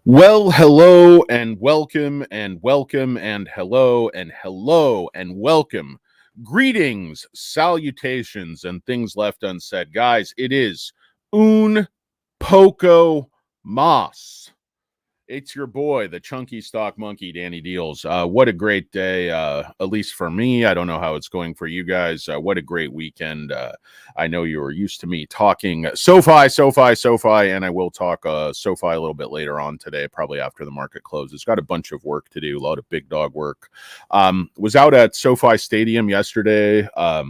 Well, hello and welcome and welcome and hello and hello and welcome. Greetings, salutations, and things left unsaid. Guys, it is un poco mas. It's your boy, the chunky stock monkey, Danny Deals. What a great day, at least for me. I don't know how it's going for you guys. What a great weekend. I know you were used to me talking Sofi, and I will talk Sofi a little bit later on today, probably after the market closes. Got a bunch of work to do, a lot of big dog work. Was out at SoFi Stadium yesterday. Of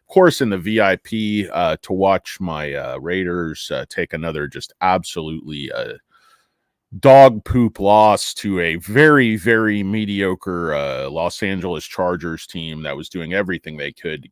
course, in the VIP to watch my Raiders take another just absolutely dog poop loss to a very, very mediocre Los Angeles Chargers team that was doing everything they could to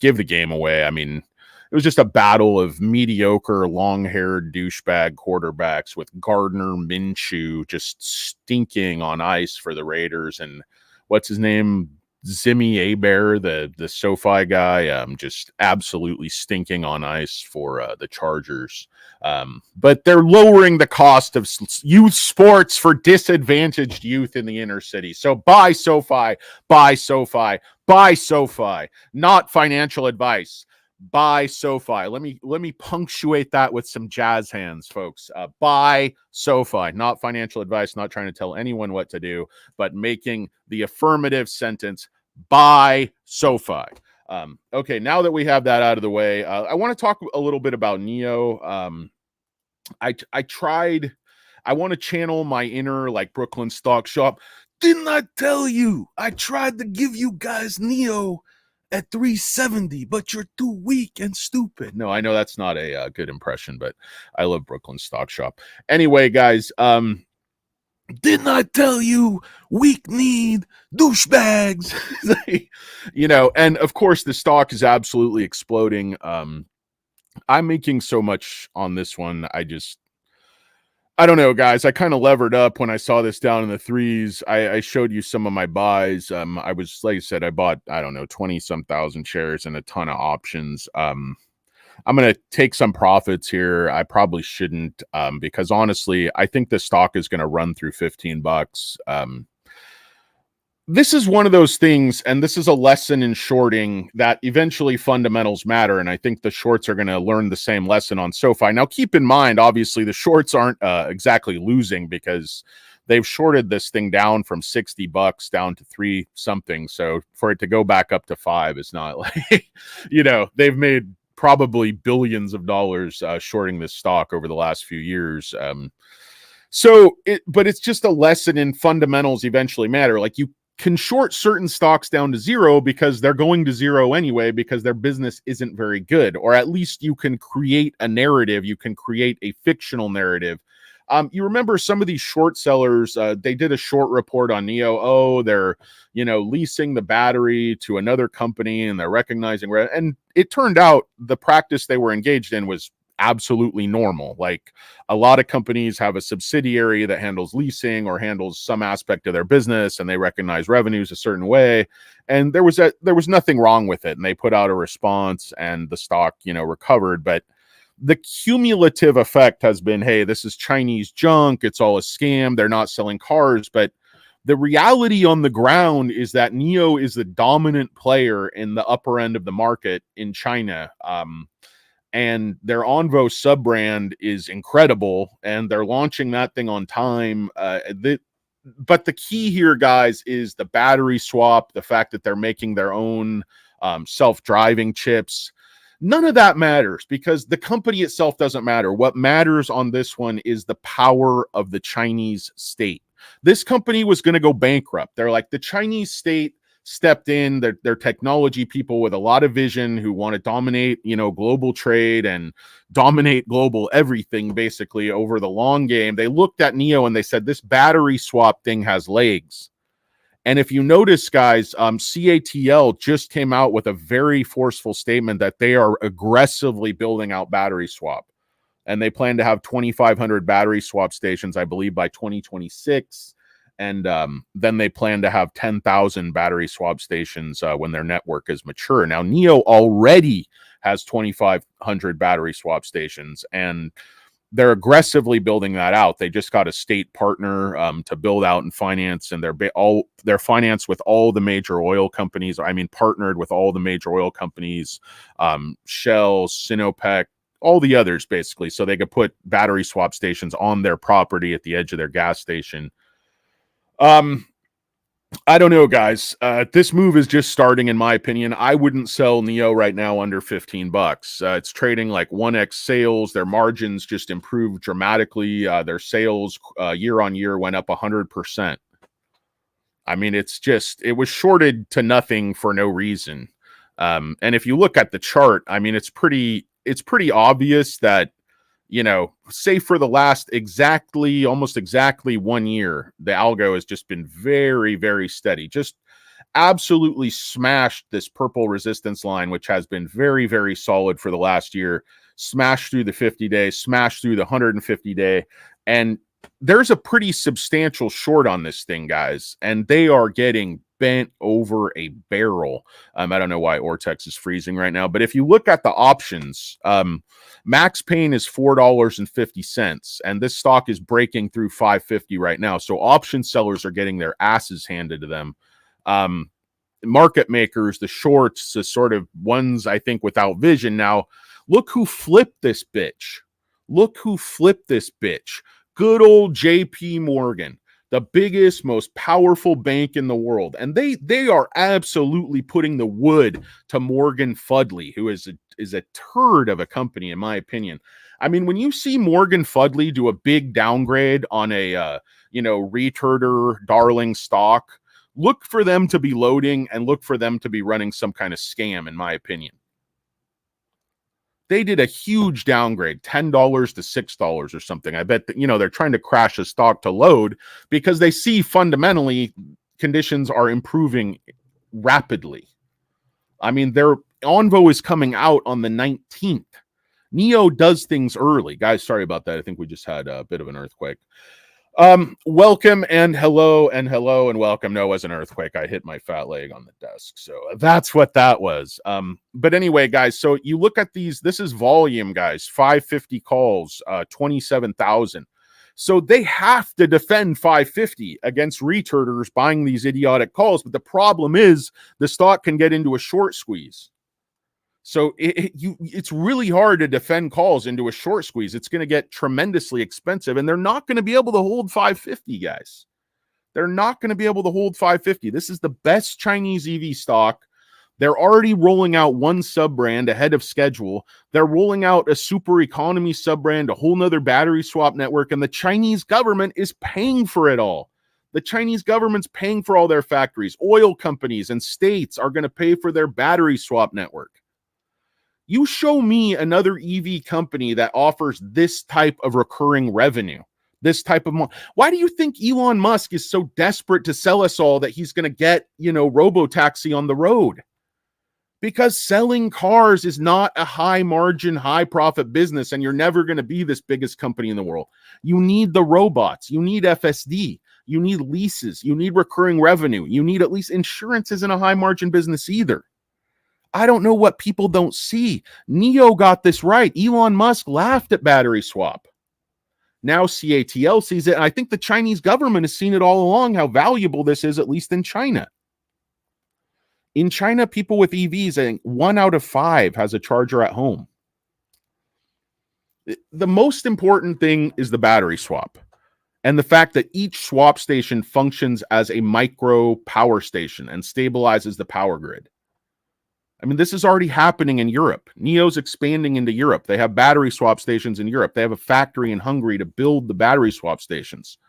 give the game away. I mean, it was just a battle of mediocre, long-haired douchebag quarterbacks with Gardner Minshew just stinking on ice for the Raiders, and what's his name? Zimmy Abear, the SoFi guy, just absolutely stinking on ice for the Chargers. But they're lowering the cost of youth sports for disadvantaged youth in the inner city. So buy SoFi, buy SoFi, buy SoFi. Not financial advice. Buy SoFi. Let me punctuate that with some jazz hands, folks. Buy SoFi. Not financial advice. Not trying to tell anyone what to do, but making the affirmative sentence. Buy SoFi. Okay, now that we have that out of the way, I want to talk a little bit about Nio. I want to channel my inner like Brooklyn stock shop. Didn't I tell you? I tried to give you guys Nio at 370, but you're too weak and stupid. No, I know that's not a good impression, but I love Brooklyn stock shop. Anyway, guys, didn't I tell you weak need douchebags? And of course the stock is absolutely exploding. I'm making so much on this one. I don't know, guys. I kind of levered up when I saw this down in the threes. I showed you some of my buys. I was, like I said, I bought, 20 some thousand shares and a ton of options. I'm going to take some profits here. I probably shouldn't, because honestly, I think the stock is going to run through $15. This is one of those things, and this is a lesson in shorting, that eventually fundamentals matter, and I think the shorts are going to learn the same lesson on SoFi. Now, keep in mind, obviously, the shorts aren't exactly losing because they've shorted this thing down from $60 down to 3 something. So for it to go back up to 5 is not like, they've made probably billions of dollars shorting this stock over the last few years. But it's just a lesson in fundamentals eventually matter. Like, you can short certain stocks down to zero because they're going to zero anyway, because their business isn't very good, or at least you can create a narrative. You can create a fictional narrative. You remember some of these short sellers, they did a short report on Nio. Oh, they're, leasing the battery to another company and they're recognizing, and it turned out the practice they were engaged in was absolutely normal. Like, a lot of companies have a subsidiary that handles leasing or handles some aspect of their business, and they recognize revenues a certain way. And there was nothing wrong with it. And they put out a response and the stock, recovered. But the cumulative effect has been, hey, this is Chinese junk. It's all a scam. They're not selling cars. But the reality on the ground is that Nio is the dominant player in the upper end of the market in China. And their Onvo sub-brand is incredible, and they're launching that thing on time. But the key here, guys, is the battery swap, the fact that they're making their own self-driving chips. None of that matters because the company itself doesn't matter. What matters on this one is the power of the Chinese state. This company was going to go bankrupt. They're like, the Chinese state stepped in. They're technology people with a lot of vision who want to dominate, global trade and dominate global everything basically over the long game. They looked at Nio and they said, this battery swap thing has legs. And if you notice, guys, CATL just came out with a very forceful statement that they are aggressively building out battery swap. And they plan to have 2,500 battery swap stations, I believe, by 2026. And then they plan to have 10,000 battery swap stations when their network is mature. Now, Nio already has 2,500 battery swap stations. And they're aggressively building that out. They just got a state partner to build out and finance, and they're financed with all the major oil companies. I mean, partnered with all the major oil companies, Shell, Sinopec, all the others, basically, so they could put battery swap stations on their property at the edge of their gas station. I don't know, guys. This move is just starting, in my opinion. I wouldn't sell Nio right now under $15. It's trading like 1x sales. Their margins just improved dramatically. Their sales year on year went up 100%. I mean, it was shorted to nothing for no reason. And if you look at the chart, I mean, it's pretty obvious that, say for the last almost exactly 1 year, the algo has just been very, very steady. Just absolutely smashed this purple resistance line, which has been very, very solid for the last year. Smashed through the 50-day, smashed through the 150-day. And there's a pretty substantial short on this thing, guys. And they are getting bent over a barrel. I don't know why Ortex is freezing right now, but if you look at the options, max pain is $4.50, and this stock is breaking through $5.50 right now. So option sellers are getting their asses handed to them. Market makers, the shorts, the sort of ones, I think, without vision. Now, look who flipped this bitch. Look who flipped this bitch. Good old JP Morgan, the biggest, most powerful bank in the world. And they are absolutely putting the wood to Morgan Fudley, who is a turd of a company, in my opinion. I mean, when you see Morgan Fudley do a big downgrade on a, returder darling stock, look for them to be loading and look for them to be running some kind of scam, in my opinion. They did a huge downgrade, $10 to $6 or something. I bet that, they're trying to crash a stock to load because they see fundamentally conditions are improving rapidly. I mean, their Onvo is coming out on the 19th. Nio does things early. Guys, sorry about that. I think we just had a bit of an earthquake. Welcome and hello and welcome. No, it was an earthquake. I hit my fat leg on the desk. So that's what that was. But anyway, guys, so you look at these, this is volume, guys, 550 calls, 27,000. So they have to defend 550 against returners buying these idiotic calls. But the problem is the stock can get into a short squeeze. So it's really hard to defend calls into a short squeeze. It's going to get tremendously expensive, and they're not going to be able to hold 550, guys. They're not going to be able to hold 550. This is the best Chinese EV stock. They're already rolling out one sub-brand ahead of schedule. They're rolling out a super economy sub-brand, a whole nother battery swap network, and the Chinese government is paying for it all. The Chinese government's paying for all their factories. Oil companies and states are going to pay for their battery swap network. You show me another EV company that offers this type of recurring revenue, this type of why do you think Elon Musk is so desperate to sell us all that he's going to get, robo-taxi on the road? Because selling cars is not a high margin, high profit business, and you're never going to be this biggest company in the world. You need the robots, you need FSD, you need leases, you need recurring revenue, you need at least insurance isn't a high margin business either. I don't know what people don't see. Nio got this right. Elon Musk laughed at battery swap. Now CATL sees it, and I think the Chinese government has seen it all along, how valuable this is, at least in China. In China, people with EVs, I think 1 out of 5 has a charger at home. The most important thing is the battery swap, and the fact that each swap station functions as a micro power station and stabilizes the power grid. I mean, this is already happening in Europe. Nio's expanding into Europe. They have battery swap stations in Europe. They have a factory in Hungary to build the battery swap stations.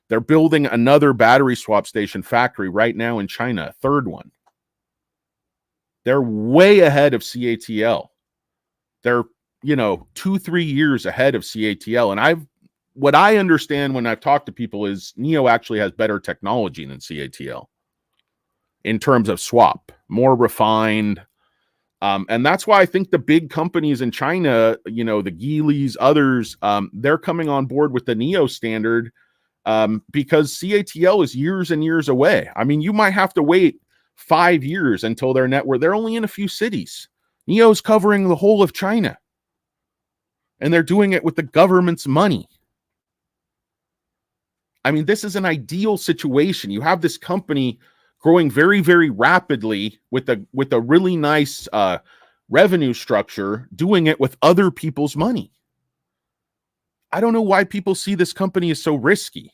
They're building another battery swap station factory right now in China, a third one. They're way ahead of CATL. They're, 2-3 years ahead of CATL. And what I understand when I've talked to people is Nio actually has better technology than CATL. In terms of swap, more refined. And that's why I think the big companies in China, the Geelys, others, they're coming on board with the Nio standard because CATL is years and years away. I mean, you might have to wait 5 years until their network. They're only in a few cities. Nio's covering the whole of China. And they're doing it with the government's money. I mean, this is an ideal situation. You have this company growing very, very rapidly with a really nice revenue structure, doing it with other people's money. I don't know why people see this company as so risky.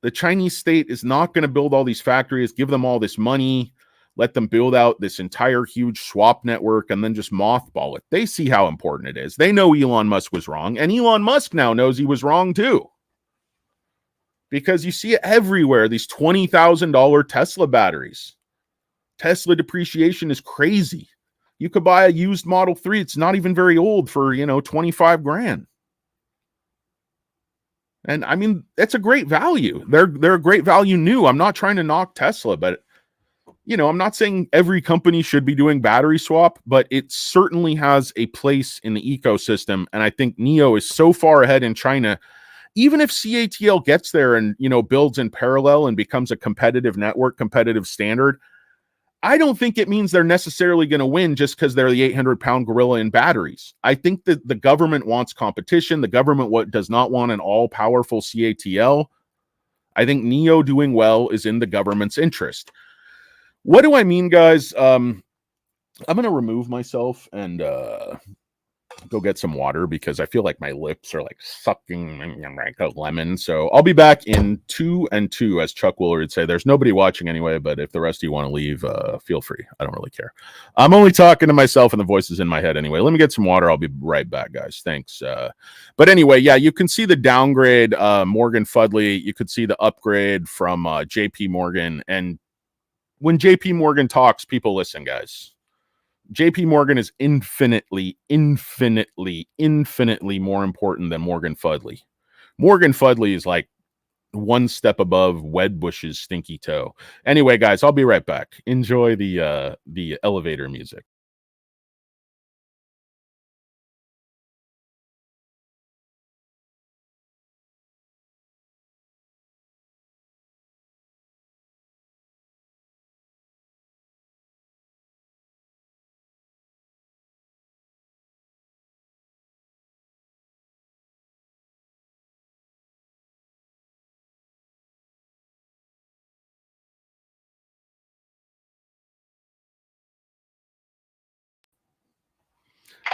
The Chinese state is not going to build all these factories, give them all this money, let them build out this entire huge swap network, and then just mothball it. They see how important it is. They know Elon Musk was wrong, and Elon Musk now knows he was wrong too. Because you see it everywhere, these $20,000 Tesla batteries. Tesla depreciation is crazy. You could buy a used Model 3. It's not even very old for, 25 grand. And I mean, that's a great value. They're a great value new. I'm not trying to knock Tesla, but I'm not saying every company should be doing battery swap, but it certainly has a place in the ecosystem. And I think Nio is so far ahead in China. Even if CATL gets there and, builds in parallel and becomes a competitive network, competitive standard, I don't think it means they're necessarily going to win just because they're the 800-pound gorilla in batteries. I think that the government wants competition. The government does not want an all-powerful CATL. I think Nio doing well is in the government's interest. What do I mean, guys? I'm going to remove myself and go get some water because I feel like my lips are like sucking like a lemon. So I'll be back in 2 and 2, as Chuck Wooler would say. There's nobody watching anyway, but if the rest of you want to leave, feel free. I don't really care. I'm only talking to myself and the voices in my head anyway. Let me get some water. I'll be right back, guys. Thanks. But anyway, yeah, you can see the downgrade, Morgan Fudley. You could see the upgrade from JP Morgan. And when JP Morgan talks, people listen, guys. JP Morgan is infinitely more important than Morgan Fudley. Morgan Fudley is like one step above Wedbush's stinky toe. Anyway, guys, I'll be right back. Enjoy the elevator music.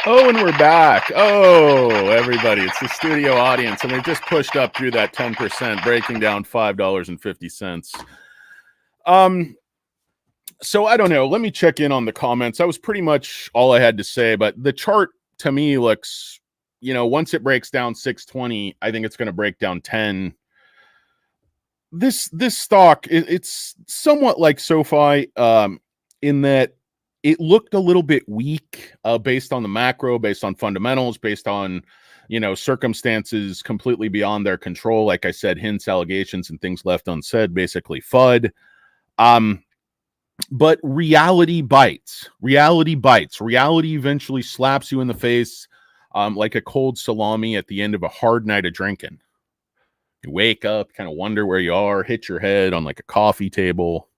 Oh, and we're back. Oh, everybody, it's the studio audience, and we've just pushed up through that 10%, breaking down $5.50. So I don't know. Let me check in on the comments. That was pretty much all I had to say, but the chart to me looks, once it breaks down 620, I think it's going to break down 10. This stock, it's somewhat like Sofi, in that it looked a little bit weak based on the macro, based on fundamentals, based on, circumstances completely beyond their control. Like I said, hints, allegations, and things left unsaid, basically FUD. But reality bites. Reality eventually slaps you in the face like a cold salami at the end of a hard night of drinking. You wake up, kind of wonder where you are, hit your head on like a coffee table,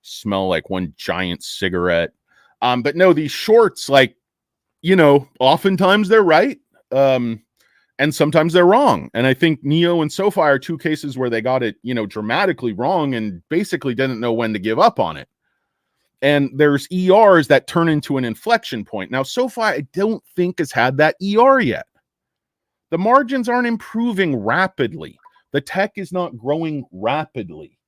smell like one giant cigarette. But no, these shorts, like, oftentimes they're right. And sometimes they're wrong. And I think Nio and Sofi are two cases where they got it, dramatically wrong and basically didn't know when to give up on it. And there's ERs that turn into an inflection point. Now, Sofi, I don't think has had that ER yet. The margins aren't improving rapidly. The tech is not growing rapidly.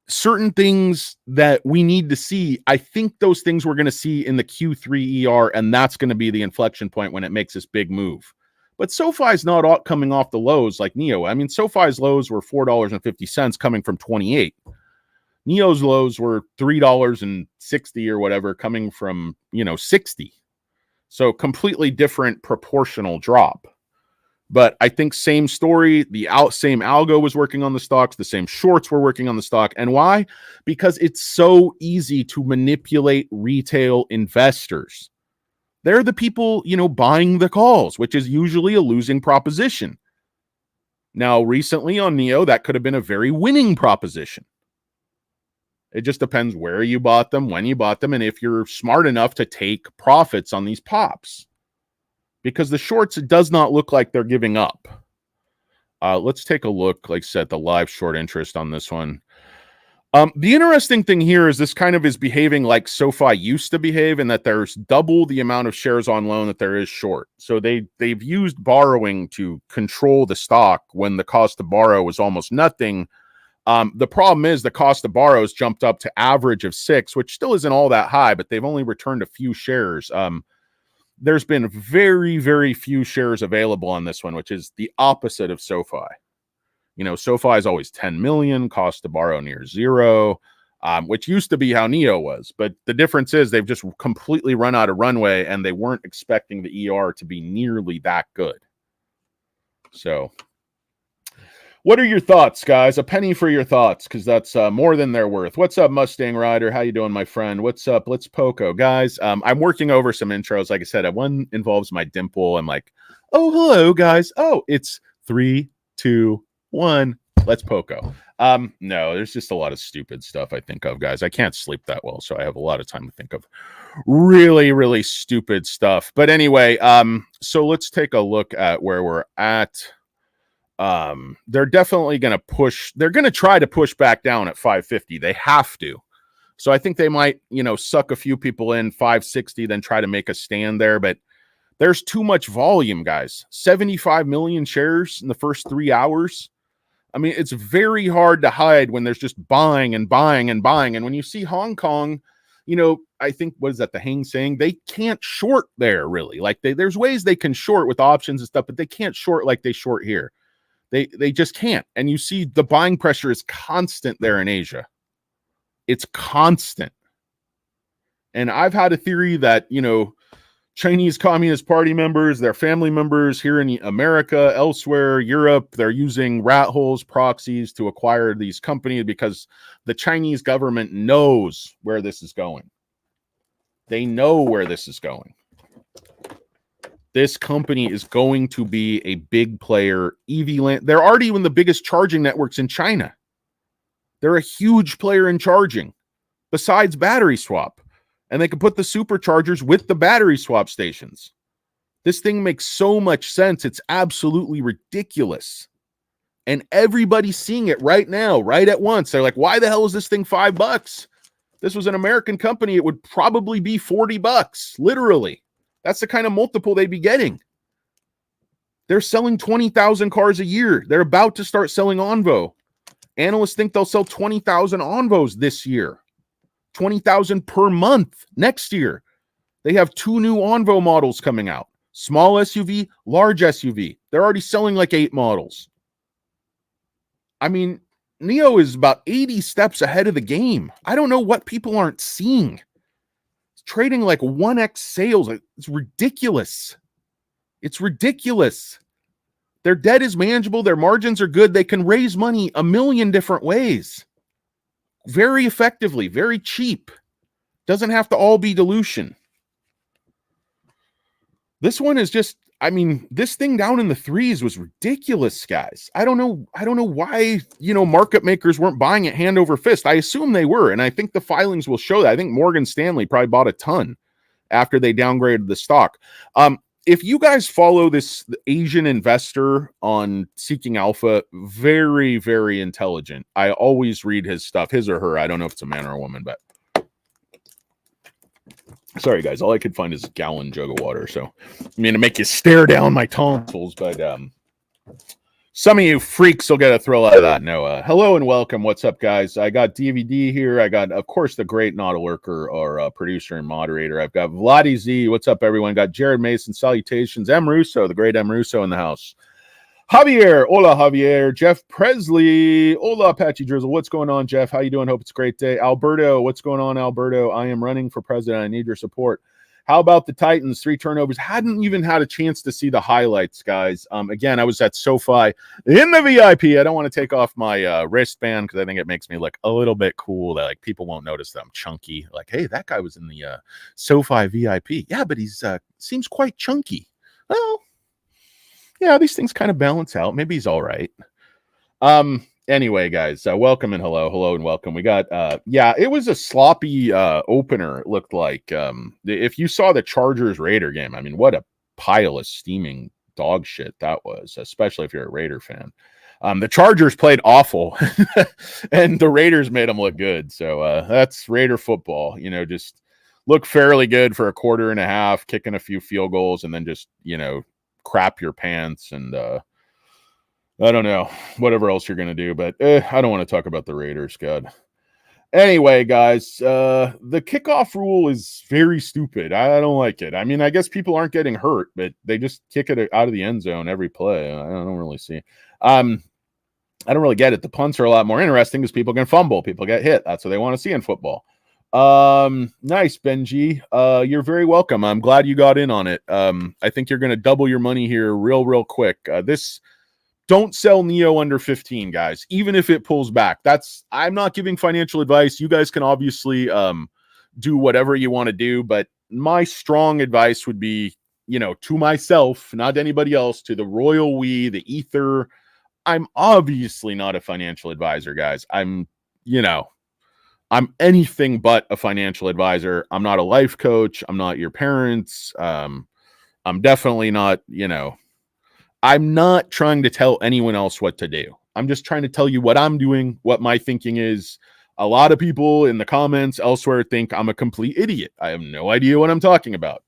Certain things that we need to see, I think those things we're going to see in the Q3 ER, and that's going to be the inflection point when it makes this big move. But SoFi's not coming off the lows like Nio. I mean, SoFi's lows were $4.50 coming from 28. Nio's lows were $3.60 or whatever coming from, 60. So completely different proportional drop. But I think same story, same algo was working on the stocks, the same shorts were working on the stock. And why? Because it's so easy to manipulate retail investors. They're the people, buying the calls, which is usually a losing proposition. Now, recently on Nio, that could have been a very winning proposition. It just depends where you bought them, when you bought them, and if you're smart enough to take profits on these pops. because the shorts, it does not look like they're giving up. Let's take a look, like I said, the live short interest on this one. The interesting thing here is this kind of is behaving like SoFi used to behave, in that there's double the amount of shares on loan that there is short. So they've used borrowing to control the stock when the cost to borrow was almost nothing. The problem is the cost to borrow has jumped up to average of 6, which still isn't all that high, but they've only returned a few shares. There's been very, very few shares available on this one, which is the opposite of SoFi. You know, SoFi is always 10 million, cost to borrow near 0, which used to be how Nio was. But the difference is they've just completely run out of runway, and they weren't expecting the ER to be nearly that good. So what are your thoughts, guys? A penny for your thoughts, because that's more than they're worth. What's up, Mustang Rider? How you doing, my friend? What's up? Let's Poco. Guys, I'm working over some intros. Like I said, one involves my dimple. I'm like, oh, hello, guys. Oh, it's 3, 2, 1. Let's Poco. No, there's just a lot of stupid stuff I think of, guys. I can't sleep that well, so I have a lot of time to think of really, really stupid stuff. But anyway, so let's take a look at where we're at. They're definitely going to push. They're going to try to push back down at 550. They have to. So I think they might, suck a few people in 560, then try to make a stand there. But there's too much volume, guys. 75 million shares in the first 3 hours. I mean, it's very hard to hide when there's just buying and buying and buying. And when you see Hong Kong, I think, what is that, the Hang Seng? They can't short there, really. Like, there's ways they can short with options and stuff, but they can't short like they short here. They just can't. And you see the buying pressure is constant there in Asia. It's constant. And I've had a theory that, Chinese Communist Party members, their family members here in America, elsewhere, Europe, they're using rat holes, proxies to acquire these companies because the Chinese government knows where this is going. They know where this is going. This company is going to be a big player. EV Land, they're already one of the biggest charging networks in China. They're a huge player in charging, besides battery swap. And they can put the superchargers with the battery swap stations. This thing makes so much sense. It's absolutely ridiculous. And everybody's seeing it right now, right at once. They're like, why the hell is this thing $5? This was an American company. It would probably be $40, literally. That's the kind of multiple they'd be getting. They're selling 20,000 cars a year. They're about to start selling Onvo. Analysts think they'll sell 20,000 Onvos this year. 20,000 per month next year. They have 2 new Onvo models coming out. Small SUV, large SUV. They're already selling like 8 models. I mean, Nio is about 80 steps ahead of the game. I don't know what people aren't seeing. It's trading like 1x sales. It's ridiculous. It's ridiculous. Their debt is manageable. Their margins are good. They can raise money a million different ways. Very effectively, very cheap. Doesn't have to all be dilution. This one is just, this thing down in the 3s was ridiculous, guys. I don't know why, market makers weren't buying it hand over fist. I assume they were, and I think the filings will show that. I think Morgan Stanley probably bought a ton after they downgraded the stock. If you guys follow this Asian investor on Seeking Alpha, very, very intelligent. I always read his stuff, his or her. I don't know if it's a man or a woman, but sorry, guys. All I could find is a gallon jug of water. So to make you stare down my tonsils, but some of you freaks will get a thrill out of that. No, hello and welcome. What's up, guys? I got DVD here. I got, of course, the great Not a Lurker, or producer and moderator. I've got Vladdy Z. What's up, everyone? Got Jared Mason. Salutations. M. Russo, the great M. Russo in the house. Javier. Hola, Javier. Jeff Presley. Hola, Apache Drizzle. What's going on, Jeff? How you doing? Hope it's a great day. Alberto. What's going on, Alberto? I am running for president. I need your support. How about the Titans? 3 turnovers. Hadn't even had a chance to see the highlights, guys. Again, I was at SoFi in the VIP. I don't want to take off my wristband because I think it makes me look a little bit cool that people won't notice that I'm chunky. Like, hey, that guy was in the SoFi VIP. Yeah, but he's seems quite chunky. Well, yeah, these things kind of balance out. Maybe he's all right. Anyway, guys, welcome and hello and welcome. We got, it was a sloppy opener, it looked like. If you saw the Chargers-Raider game, what a pile of steaming dog shit that was, especially if you're a Raider fan. The Chargers played awful, and the Raiders made them look good. So that's Raider football. You know, just look fairly good for a quarter and a half, kicking a few field goals, and then just, you know, crap your pants. And I don't know, whatever else you're going to do. But I don't want to talk about the Raiders, God. Anyway, guys, the kickoff rule is very stupid. I don't like it. I mean, I guess people aren't getting hurt, but they just kick it out of the end zone every play. I don't really see. I don't really get it. The punts are a lot more interesting because people can fumble, people get hit. That's what they want to see in football. Nice, Benji. You're very welcome. I'm glad you got in on it. I think you're going to double your money here real quick. Don't sell Nio under 15, guys, even if it pulls back. I'm not giving financial advice. You guys can obviously do whatever you want to do, but my strong advice would be, you know, to myself, not anybody else, to the royal we, the ether. I'm obviously not a financial advisor, guys. I'm anything but a financial advisor. I'm not a life coach. I'm not your parents. I'm definitely not, you know, I'm not trying to tell anyone else what to do. I'm just trying to tell you what I'm doing, what my thinking is. A lot of people in the comments elsewhere think I'm a complete idiot. I have no idea what I'm talking about.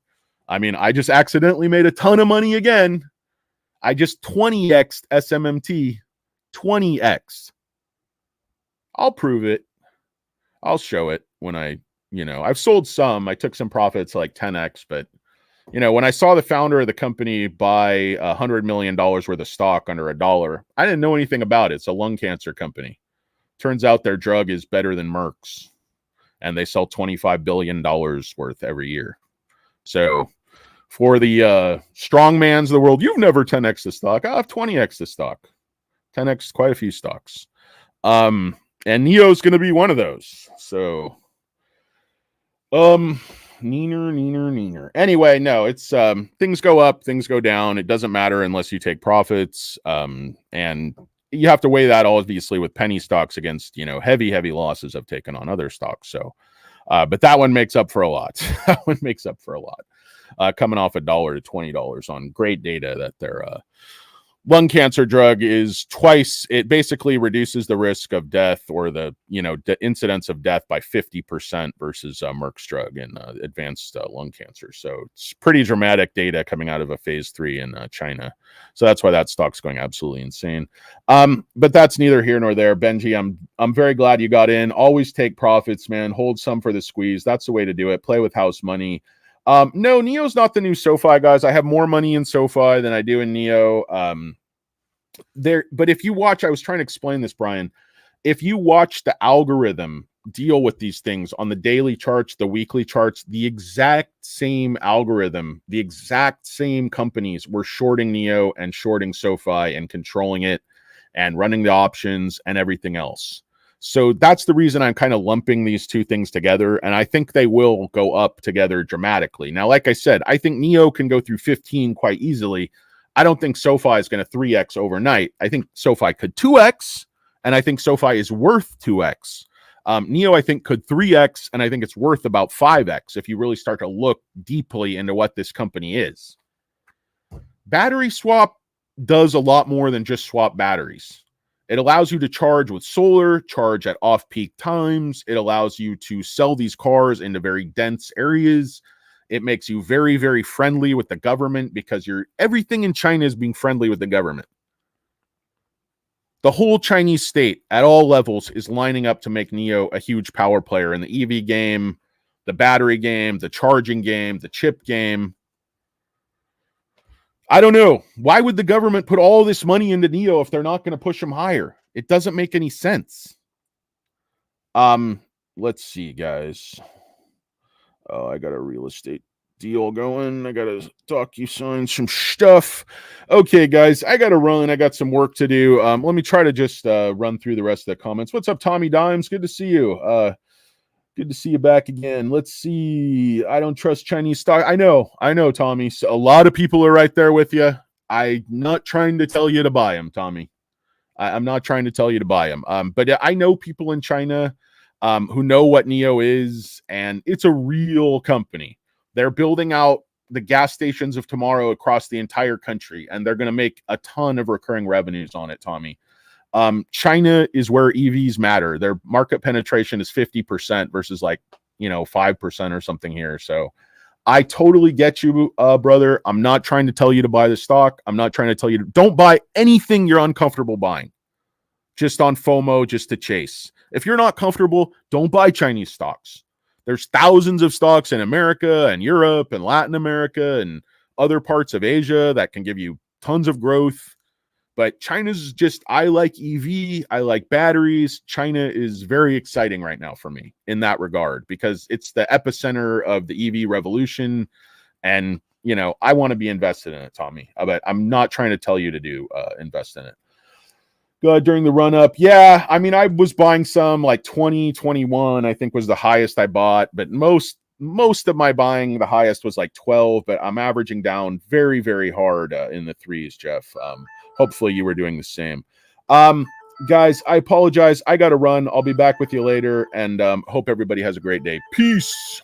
I mean, I just accidentally made a ton of money again. I just 20x'd SMMT, 20x. I'll prove it. I'll show it when I've sold some. I took some profits like 10x, but when I saw the founder of the company buy $100 million worth of stock under $1, I didn't know anything about it. It's a lung cancer company. Turns out their drug is better than Merck's, and they sell $25 billion worth every year. So for the strongmans of the world, you've never 10x the stock. I have 20x the stock. 10x quite a few stocks. And Nio's going to be one of those. So, neener. Anyway, no, it's things go up, things go down. It doesn't matter unless you take profits. And you have to weigh that obviously with penny stocks against, heavy losses I've taken on other stocks. So, but that one makes up for a lot. That one makes up for a lot. Coming off $1 to $20 on great data that their lung cancer drug is twice. It basically reduces the risk of death or the incidence of death by 50% versus Merck's drug in advanced lung cancer. So it's pretty dramatic data coming out of a phase 3 in China. So that's why that stock's going absolutely insane. But that's neither here nor there. Benji, I'm very glad you got in. Always take profits, man. Hold some for the squeeze. That's the way to do it. Play with house money. No, Nio's not the new Sofi, guys. I have more money in Sofi than I do in Nio. But if you watch, I was trying to explain this, Brian. If you watch the algorithm deal with these things on the daily charts, the weekly charts, the exact same algorithm, the exact same companies were shorting Nio and shorting Sofi and controlling it and running the options and everything else. So that's the reason I'm kind of lumping these two things together. And I think they will go up together dramatically. Now, like I said, I think Nio can go through 15 quite easily. I don't think Sofi is going to 3x overnight. I think Sofi could 2x, and I think Sofi is worth 2x. Nio, I think, could 3x, and I think it's worth about 5x if you really start to look deeply into what this company is. Battery swap does a lot more than just swap batteries. It allows you to charge with solar, charge at off-peak times. It allows you to sell these cars into very dense areas. It makes you very, very friendly with the government because everything in China is being friendly with the government. The whole Chinese state at all levels is lining up to make Nio a huge power player in the EV game, the battery game, the charging game, the chip game. I don't know. Why would the government put all this money into Nio if they're not going to push them higher? It doesn't make any sense. Let's see, guys. Oh, I got a real estate deal going. I got to DocuSign some stuff. Okay, guys, I got to run. I got some work to do. Let me try to just run through the rest of the comments. What's up, Tommy Dimes? Good to see you. Good to see you back again. Let's see. I don't trust Chinese stock. I know, Tommy. So a lot of people are right there with you. I'm not trying to tell you to buy them, Tommy. I'm not trying to tell you to buy them. But I know people in China who know what Nio is, and it's a real company. They're building out the gas stations of tomorrow across the entire country, and they're going to make a ton of recurring revenues on it, Tommy. China is where EVs matter. Their market penetration is 50% versus like, 5% or something here. So I totally get you, brother. I'm not trying to tell you to buy the stock. I'm not trying to tell you don't buy anything you're uncomfortable buying just on FOMO, just to chase. If you're not comfortable, don't buy Chinese stocks. There's thousands of stocks in America and Europe and Latin America and other parts of Asia that can give you tons of growth. But China's just, I like EV, I like batteries. China is very exciting right now for me in that regard because it's the epicenter of the EV revolution. And, I want to be invested in it, Tommy. But I'm not trying to tell you to invest in it. During the run up. Yeah. I mean, I was buying some like 2021, I think was the highest I bought, but most of my buying, the highest was like 12, but I'm averaging down very, very hard in the threes, Jeff. Hopefully you were doing the same. Guys, I apologize. I got to run. I'll be back with you later and hope everybody has a great day. Peace.